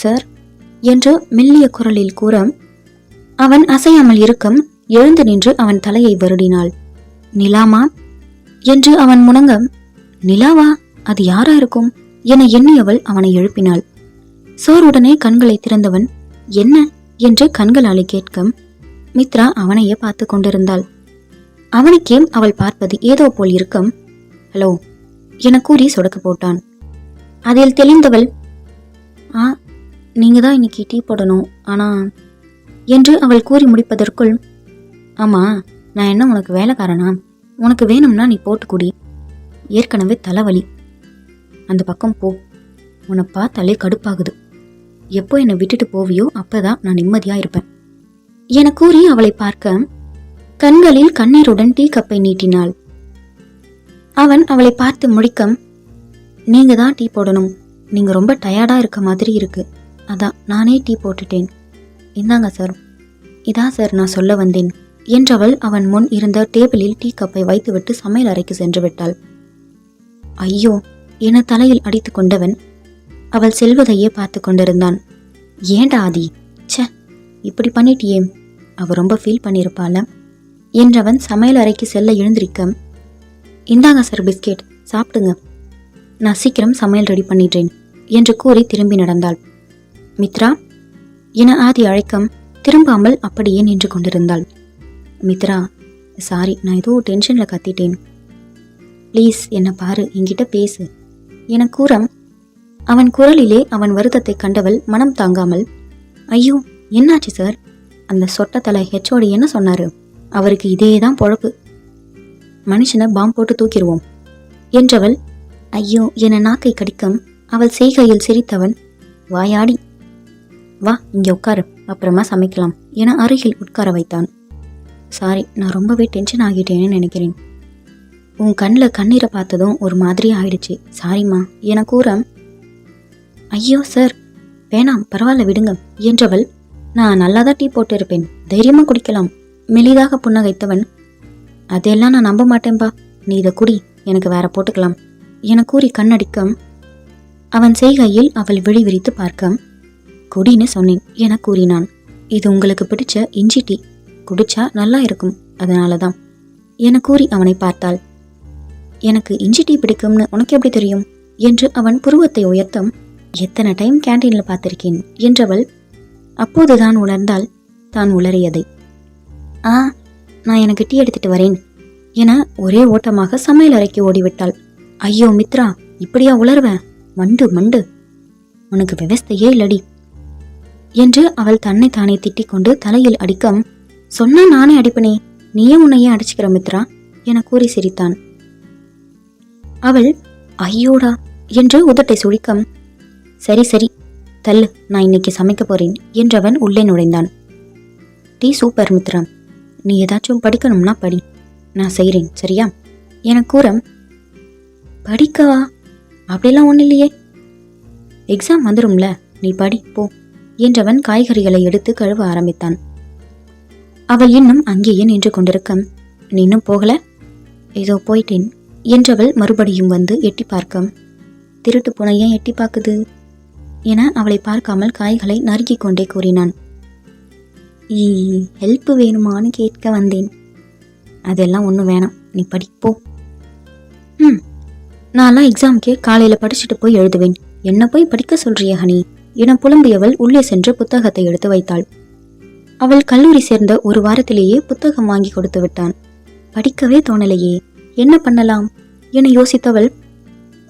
Sir என்று மெல்லிய குரலில் கூற அவன் அசையாமல் இருக்கம் எழுந்து நின்று அவன் தலையை வருடினாள். நிலாமா என்று அவன் முணங்க, நிலாவா, அது யாரா இருக்கும் என எண்ணியவள் அவனை எழுப்பினாள். சார் உடனே கண்களை திறந்தவன் என்ன என்று கண்களாலே கேட்க மித்ரா அவனையே பார்த்து கொண்டிருந்தாள். அவனுக்கே அவள் பார்ப்பது ஏதோ போல் இருக்கும். ஹலோ என கூறி சொடக்கு போட்டான். அதில் தெளிந்தவள், நீங்க தான் இன்னைக்கு டீ போடணும் ஆனா என்று அவள் கூறி முடிப்பதற்குள், ஆமா நான் என்ன உனக்கு வேலைக்காரனா? உனக்கு வேணும்னா நீ போட்டு குடி. ஏற்கனவே தலைவலி. அந்த பக்கம் போ. உன்னை பார்த்தாலே கடுப்பாகுது. எப்போ என்னை விட்டுட்டு போவியோ அப்பதான் நான் நிம்மதியா இருப்பேன் என கூறி அவளை பார்க்க கண்களில் கண்ணீருடன் டீ கப்பை நீட்டினாள். அவன் அவளை பார்த்து முடிக்க, நீங்க தான் டீ போடணும். நீங்க ரொம்ப டயர்டா இருக்க மாதிரி இருக்கு. அதான் நானே டீ போட்டுட்டேன். இந்தாங்க சார். இதா சார் நான் சொல்ல வந்தேன் என்றவள் அவன் முன் இருந்த டேபிளில் டீ கப்பை வைத்துவிட்டு சமையல் அறைக்கு சென்று விட்டாள். ஐயோ என தலையில் அடித்து கொண்டவன் அவள் செல்வதையே பார்த்து கொண்டிருந்தான். ஏண்டா ஆதி, ச்சே இப்படி பண்ணிட்டியே, அவ ரொம்ப ஃபீல் பண்ணியிருப்பாள என்றவன் சமையல் அறைக்கு செல்ல எழுந்திருக்க, இந்தாங்க சார் பிஸ்கெட், சாப்பிடுங்க. நான் சீக்கிரம் சமையல் ரெடி பண்ணிடுறேன் என்று கூறி திரும்பி நடந்தாள். மித்ரா என ஆதி அழைக்கம் திரும்பாமல் அப்படியே நின்று கொண்டிருந்தாள். மித்ரா, சாரி, நான் ஏதோ டென்ஷனில் கத்திட்டேன். ப்ளீஸ் என்னை பாரு, என்கிட்ட பேசு என கூற அவன் குரலிலே அவன் வருத்தத்தை கண்டவள் மனம் தாங்காமல், ஐயோ என்னாச்சு சார்? அந்த சொட்டத்தலை ஹெச்ஓடி என்ன சொன்னாரு? அவருக்கு இதேதான் பொழப்பு. மனுஷனை பாம் போட்டு தூக்கிடுவோம் என்றவள் ஐயோ என நாக்கை கடிக்கம் அவள் செய்கையில் சிரித்தவன், வாயாடி வா இங்கே உட்காரு, அப்புறமா சமைக்கலாம் என அருகில் உட்கார வைத்தான். சாரி, நான் ரொம்பவே டென்ஷன் ஆகிட்டேன்னு நினைக்கிறேன். உன் கண்ணில் கண்ணீரை பார்த்ததும் ஒரு மாதிரி ஆயிடுச்சு, சாரிம்மா என கூற, ஐயோ சார் வேணாம் பரவாயில்ல விடுங்க என்றவள், நான் நல்லாதான் டீ போட்டு இருப்பேன், தைரியமா குடிக்கலாம் மெலிதாக புன்னகைத்தவன், அதெல்லாம் நான் நம்ப மாட்டேன்பா, நீ இதை குடி, எனக்கு வேற போட்டுக்கலாம் என கூறி கண்ணடிக்க அவன் செய்கையில் அவள் விழி விரித்து பார்க்க, குடின்னு சொன்னேன் என கூறினான். இது உங்களுக்கு பிடிச்ச இஞ்சி டீ, குடிச்சா நல்லா இருக்கும், அதனாலதான் என கூறி அவனை பார்த்தாள். எனக்கு இஞ்சி டீ பிடிக்கும்னு உனக்கு எப்படி தெரியும் என்று அவன் புருவத்தை உயர்த்தம், எத்தனை டைம் கேன்டீன்ல பார்த்திருக்கேன் என்றவள் அப்போதுதான் உணர்ந்தாள் தான் உளறியதை. நான் எனக்கு டீ எடுத்துட்டு வரேன் என ஒரே ஓட்டமாக சமையல் அறைக்கு ஓடிவிட்டாள். ஐயோ மித்ரா, இப்படியா உளர்வ? மண்டு மண்டு, உனக்கு விவஸ்தையே இல்லடி என்று அவள் தன்னை தானே திட்டிக் கொண்டு தலையில் அடிக்கம், சொன்னா நானே அடிப்பனே, நீயே உன்னையே அடிச்சுக்கிற மித்ரா என கூறி சிரித்தான். அவள் ஐயோடா என்று உதட்டை சுழிக்கம், சரி சரி தள்ளு, நான் இன்னைக்கு சமைக்க போறேன் என்றவன் உள்ளே நுழைந்தான். டீ சூப்பர் மித்ரா, நீ ஏதாச்சும் படிக்கணும்னா படி, நான் செய்கிறேன் சரியா என கூற, படிக்கவா? அப்படிலாம் ஒன்றும் இல்லையே, எக்ஸாம் வந்துடும்ல, நீ படி போ என்றவன் காய்கறிகளை எடுத்து கழுவ ஆரம்பித்தான். அவள் இன்னும் அங்கேயே நின்று கொண்டிருக்க, நீ இன்னும் போகல? ஏதோ போயிட்டேன் என்றவள் மறுபடியும் வந்து எட்டி பார்க்க, திருட்டு பூனை ஏன் எட்டி பார்க்குது என அவளை பார்க்காமல் காய்களை நறுக்கிக் கொண்டே கூறினான். ஹெல்ப் வேணுமான்னு கேட்க வந்தேன். அதெல்லாம் ஒன்றும் வேணாம், நீ படிப்போ. நான்லாம் எக்ஸாம்க்கே காலையில் படிச்சுட்டு போய் எழுதுவேன், என்ன போய் படிக்க சொல்றிய ஹனி என புலம்பியவள் உள்ளே சென்று புத்தகத்தை எடுத்து வைத்தாள். அவள் கல்லூரி சேர்ந்த ஒரு வாரத்திலேயே புத்தகம் வாங்கி கொடுத்து விட்டான். படிக்கவே தோணலையே, என்ன பண்ணலாம் என யோசித்தவள்,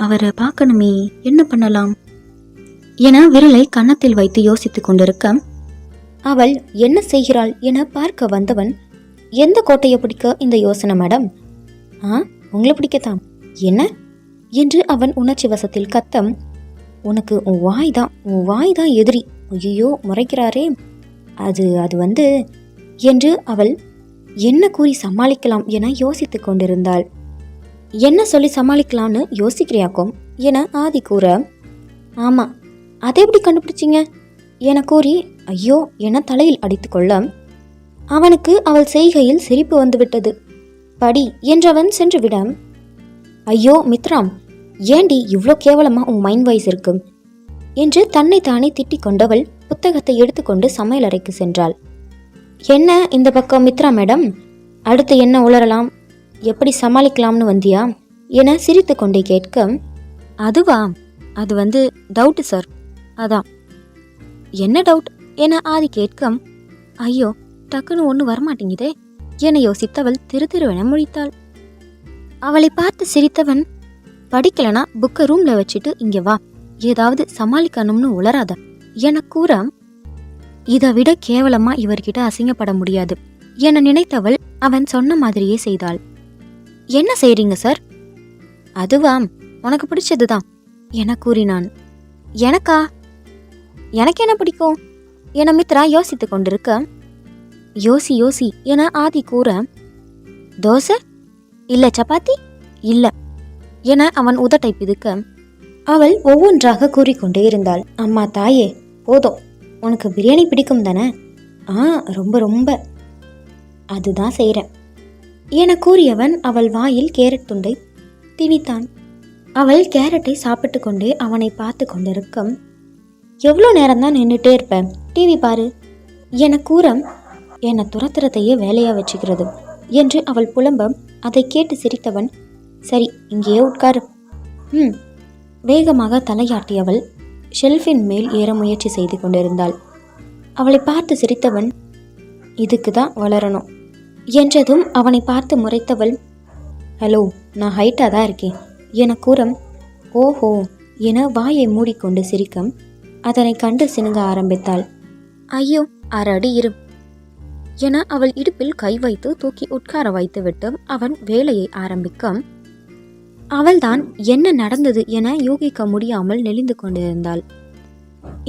அவரை பார்க்கணுமே, என்ன பண்ணலாம் என விரலை கன்னத்தில் வைத்து யோசித்துக் கொண்டிருக்க, அவள் என்ன செய்கிறாள் என பார்க்க வந்தவன், எந்த கோட்டையை பிடிக்க இந்த யோசனை மேடம்? உங்களை பிடிக்கத்தான் என்ன என்று அவன் உணர்ச்சி வசத்தில் கத்தம், உனக்கு உன் வாய் தான் எதிரி. ஐயோ முறைக்கிறாரே, அது வந்து என்று அவள் என்ன கூறி சமாளிக்கலாம் என யோசித்து கொண்டிருந்தாள். என்ன சொல்லி சமாளிக்கலாம்னு யோசிக்கிறியாக்கும் என ஆதி கூற, ஆமா அதை எப்படி கண்டுபிடிச்சிங்க என கூறி ஐயோ என தலையில் அடித்து கொள்ள, அவனுக்கு அவள் செய்கையில் சிரிப்பு வந்துவிட்டது. படி என்றவன் சென்று விட, ஐயோ மித்ராம், ஏண்டி இவ்வளோ கேவலமா உன் மைண்ட் வாய்ஸ் இருக்கு? என்று தன்னைத்தானே திட்டிக் கொண்டவள் புத்தகத்தை எடுத்துக்கொண்டு சமையலறைக்கு சென்றாள். என்ன இந்த பக்கம் மித்ரா மேடம், அடுத்து என்ன உளரலாம், எப்படி சமாளிக்கலாம்னு வந்தியா என சிரித்து கொண்டே கேட்க, அதுவா, அது டவுட்டு சார், அதான். என்ன டவுட் என ஆதி கேட்க, ஐயோ டக்குன்னு ஒன்று வரமாட்டேங்குதே என யோசித்தவள் திரு திருவென முழித்தாள். அவளை பார்த்து சிரித்தவன், படிக்கலனா புக்கை ரூம்ல வச்சுட்டு இங்க வா, ஏதாவது சமாளிக்கணும்னு உளராத என கூற, இதை விட கேவலமா இவர்கிட்ட அசிங்கப்பட முடியாது என நினைத்தவள் அவன் சொன்ன மாதிரியே செய்தாள். என்ன செய்றீங்க சார்? அதுவா, உனக்கு பிடிச்சதுதான் என கூறினான். எனக்கா? எனக்கு என்ன பிடிக்கும் என மித்ரா யோசித்து கொண்டிருக்க, யோசி யோசி என ஆதி கூற, தோசை இல்ல சப்பாத்தி இல்ல என அவன் உதட்டை பிதுக்க, அவள் ஒவ்வொன்றாக கூறிக்கொண்டே இருந்தாள். அம்மா தாயே, போதும், உனக்கு பிரியாணி பிடிக்கும் தானே? ரொம்ப ரொம்ப, அதுதான் செய்கிறேன் என கூறியவன் அவள் வாயில் கேரட் துண்டை திணித்தான். அவள் கேரட்டை சாப்பிட்டு கொண்டே அவனை பார்த்து கொண்டிருக்க, எவ்வளோ நேரம்தான் நின்றுட்டே இருப்பேன், டிவி பாரு என கூற, என்னை துரத்துறதையே வேலையா வச்சுக்கிறது என்று அவள் புலம்ப, அதை கேட்டு சிரித்தவன், சரி இங்கேயே உட்காரு. வேகமாக தலையாட்டியவள் ஷெல்ஃபின் மேல் ஏற முயற்சி செய்து கொண்டிருந்தாள். அவளை பார்த்து சிரித்தவன், இதுக்கு தான் வளரணும் என்றதும் அவனை பார்த்து முறைத்தவள், ஹலோ, நான் ஹைட்டாக தான் இருக்கேன் என கூற, ஓஹோ என வாயை மூடிக்கொண்டு சிரிக்க, அதனை கண்டு சினுங்க ஆரம்பித்தாள். ஐயோ 6 அடி இரு என அவள் இடுப்பில் கை வைத்து தூக்கி உட்கார வைத்துவிட்டு அவன் வேலையை ஆரம்பிக்க, அவள்தான் என்ன நடந்தது என யூகிக்க முடியாமல் நெளிந்து கொண்டிருந்தாள்.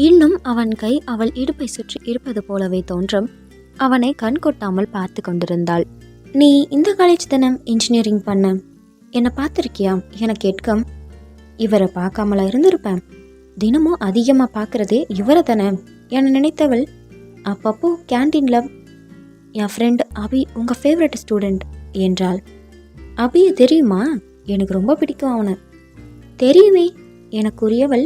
இன்னும் அவன் கை அவள் இடுப்பை சுற்றி இருப்பது போலவே தோன்றும் அவனை கண் கொட்டாமல் பார்த்து கொண்டிருந்தாள். நீ இந்த காலேஜ் தானே இன்ஜினியரிங் பண்ண, என்னை பார்த்துருக்கியா என கேட்க, இவரை பார்க்காமலா இருந்திருப்பேன், தினமும் அதிகமாக பார்க்கறதே இவரை தானே என நினைத்தவள், அப்பப்போ கேன்டீனில் என் ஃப்ரெண்ட் அபி உங்கள் ஃபேவரட் ஸ்டூடெண்ட் என்றாள். அபியை தெரியுமா? எனக்கு ரொம்ப பிடிக்கும் அவனை. தெரியுமே என கூறியவள்,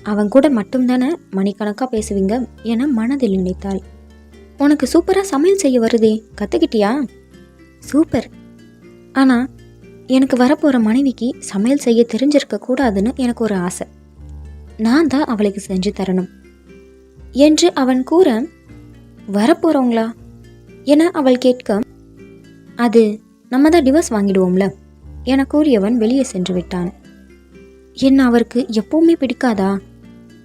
அவன் கூட மட்டும்தானே மணிக்கணக்காக பேசுவீங்க என மனதில் நினைத்தாள். உனக்கு சூப்பராக சமையல் செய்ய வருதே, கற்றுக்கிட்டியா? சூப்பர். ஆனால் எனக்கு வரப்போகிற மனைவிக்கு சமையல் செய்ய தெரிஞ்சிருக்க கூடாதுன்னு எனக்கு ஒரு ஆசை. நான் தான் அவளுக்கு செஞ்சு தரணும் என்று அவன் கூற, வரப்போகிறவங்களா என அவள் கேட்க, அது நம்ம தான் டிவோர்ஸ் வாங்கிடுவோம்ல என கூறியவன் வெளியே சென்று விட்டான். என்ன அவருக்கு எப்பவுமே பிடிக்காதா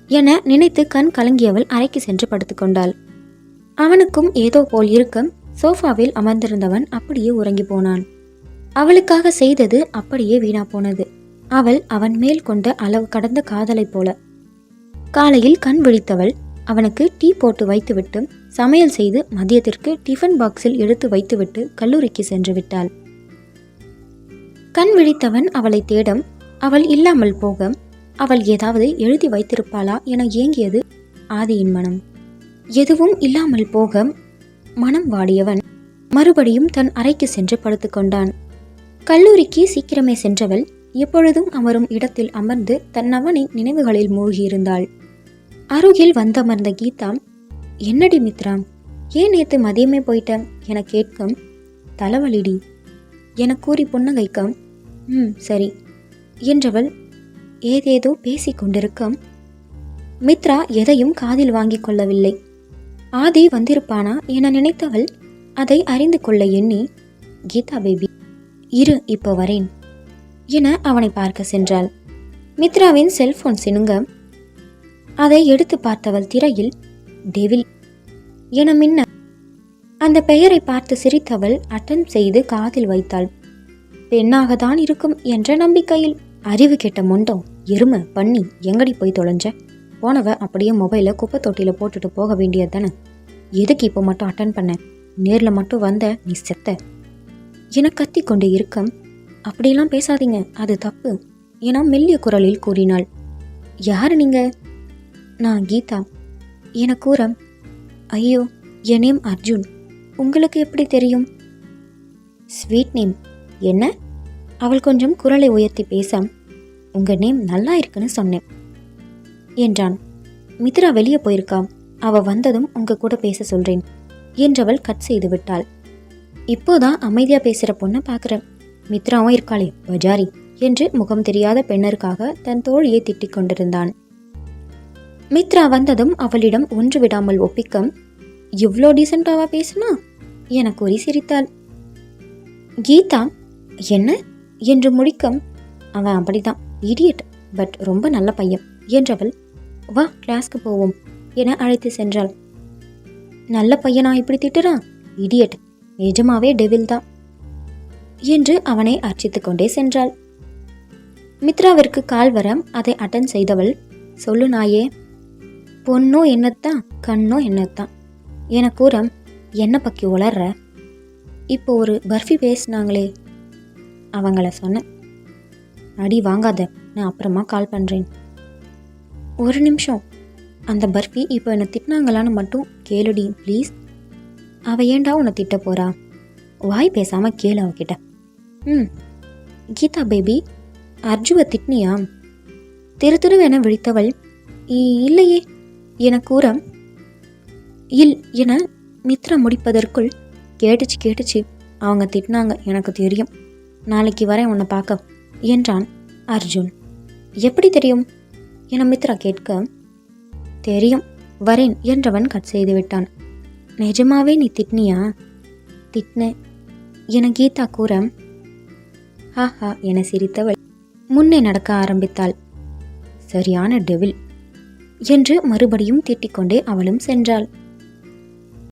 என நினைத்து கண் கலங்கியவள் அறைக்கு சென்று படுத்துக்கொண்டாள். அவனுக்கும் ஏதோ போல் இருக்க சோஃபாவில் அமர்ந்திருந்தவன் அப்படியே உறங்கி போனான். அவளுக்காக செய்தது அப்படியே வீணா போனது. அவள் அவன் மேல் கொண்ட அளவு கடந்த காதலை போல. காலையில் கண் விழித்தவள் அவனுக்கு டீ போட்டு வைத்துவிட்டு சமையல் செய்து மதியத்திற்கு டிஃபன் பாக்ஸில் எடுத்து வைத்துவிட்டு கல்லூரிக்கு சென்று விட்டாள். கண் விழித்தவன் அவளை தேடும். அவள் இல்லாமல் போக அவள் ஏதாவது எழுதி வைத்திருப்பாளா என ஏங்கியது ஆதியின் மனம். எதுவும் இல்லாமல் போக மனம் வாடியவன் மறுபடியும் தன் அறைக்கு சென்று படுத்துக்கொண்டான். கல்லூரிக்கு சீக்கிரமே சென்றவள் எப்பொழுதும் அமரும் இடத்தில் அமர்ந்து தன் அவனின் நினைவுகளில் மூழ்கியிருந்தாள். அருகில் வந்தமர்ந்த கீதா, என்னடி மித்ரா, ஏன் நேத்து மதியமே போயிட்ட என கேட்கும். தலைவலிடி என கூறி புன்னகைக்க, சரி என்றவள் ஏதேதோ பேசிக் கொண்டிருக்க மித்ரா எதையும் காதில் வாங்கிக் கொள்ளவில்லை. ஆதி வந்திருப்பானா என நினைத்தவள் அதை அறிந்து கொள்ள எண்ணி, கீதா பேபி இரு, இப்போ வரேன் என அவனை பார்க்க சென்றாள். மித்ராவின் செல்போன் சினுங்க அதை எடுத்து பார்த்தவள் திரையில் டெவில் என மின்ன அந்த பெயரை பார்த்து சிரித்தவள் அட்டன் செய்து காதில் வைத்தாள். பெண்ணாகத்தான் இருக்கும் என்ற நம்பிக்கையில். அறிவு கெட்ட மொண்டம், எருமை, பண்ணி, எங்கடி போய் தொலைஞ்ச? போனவ அப்படியே மொபைலை குப்பை தொட்டியில் போட்டுட்டு போக வேண்டியது தானே, எதுக்கு இப்போ மட்டும் அட்டன் பண்ண? நேரில் மட்டும் வந்த நீ செத்த என கத்தி கொண்டு இருக்க, அப்படியெல்லாம் பேசாதீங்க, அது தப்பு என மெல்லிய குரலில் கூறினாள். யாரு நீங்க? நான் கீதா என கூற, ஐயோ என் நேம் அர்ஜுன், உங்களுக்கு எப்படி தெரியும்? Sweet name. என்ன? அவள் கொஞ்சம் குரலை உயர்த்தி பேச, உங்க நேம் நல்லா இருக்குன்னு சொன்னேன். என்றான். மித்ரா வெளியே போயிருக்கா, அவ வந்ததும் உங்க கூட பேச சொல்றேன் என்றவள் கட் செய்து விட்டாள். இப்போதான் அமைதியா பேசுற பொண்ணை பாக்குறேன். மித்ராவும் இருக்காளே பஜாரி என்று முகம் தெரியாத பெண்ணருக்காக தன் தோழியை திட்டிக் கொண்டிருந்தான். மித்ரா வந்ததும் அவளிடம் ஒன்று விடாமல் ஒப்பிக்க, இவ்வளோ டீசெண்டாவா பேசுனா என கூறி சிரித்தாள். கீதா என்ன என்று முடிக்கும், அவன் அப்படிதான் இடியட், பட் ரொம்ப நல்ல பையன் என்றவள், வா கிளாஸ்க்கு போவோம் என அழைத்து சென்றாள். நல்ல பையனா இப்படி திட்டுறான், இடியட், நிஜமாவே டெவில் தான் என்று அவனை அர்ச்சித்துக் கொண்டே சென்றாள். மித்ராவிற்கு கால் வர அதை அட்டன் செய்தவள், சொல்லு நாயே, பொண்ணோ என்னத்தான் கண்ணோ என்னத்தான் என கூற, என்ன பக்கி உளர்ற, இப்போ ஒரு பர்ஃபி பேசினாங்களே அவங்கள சொன்னேன். அடி வாங்காத, நான் அப்புறமா கால் பண்ணுறேன். ஒரு நிமிஷம், அந்த பர்ஃபி இப்போ என்னை திட்டினாங்களான்னு மட்டும் கேளுடி ப்ளீஸ். அவள் ஏண்டா உன்னை திட்ட போறா, வாய் பேசாமல் கேளு அவகிட்ட. கீதா பேபி, அர்ஜுவை திட்னியா? திருவென விழித்தவள், இல்லையே என கூற, இல் என மித்ரா முடிப்பதற்குள், கேட்டுச்சு அவங்க திட்டினாங்க, எனக்கு தெரியும், நாளைக்கு வரேன் உன்னை பார்க்க என்றான் அர்ஜுன். எப்படி தெரியும் என மித்ரா கேட்க, தெரியும் வரேன் என்றவன் கட் செய்து விட்டான். நிஜமாவே நீ திட்னியா? திட்னேன் என கீதா கூற, ஹாஹா என சிரித்தவள் முன்னே நடக்க ஆரம்பித்தாள். சரியான டெவில் என்று மறுபடியும் திட்டிக்கொண்டே அவளும் சென்றாள்.